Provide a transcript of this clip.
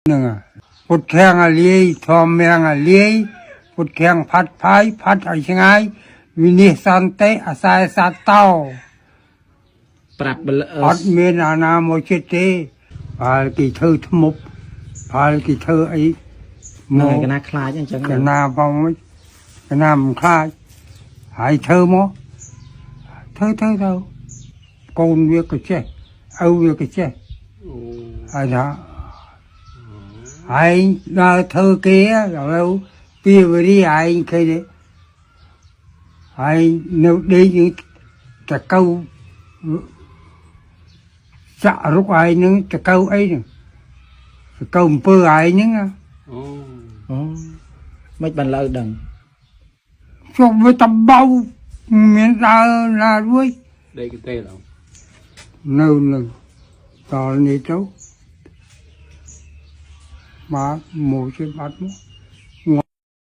nè một khen à ly thòm mèng à ly một khen phát phái phát ở trên ai vì nè san tế à sai sát tao ប្រាប់ អត់មានអាណាមកចិត្តទេហើយគេធ្វើធ្មប់ហើយគេធ្វើអី នៅកណាខ្លាចអញ្ចឹង កណាបងកណាមិនខ្លាចហើយធ្វើមកធ្វើទៅកូនវាក៏ចេះឪវាក៏ចេះហើយថាហើយដល់ធ្វើគេឥឡូវពីវរីឯងឃើញទេហើយនៅដេកយើងតកៅចាក់រុកឯងនឹងតកៅអីហ្នឹងតកៅអំពើឯងហ្នឹង មិនបានលើដឹង ជុំវាតំបៅមានដើរណារួយ đây cái tê đâu នៅតនេះទៅបាទមកជួយបាត់មក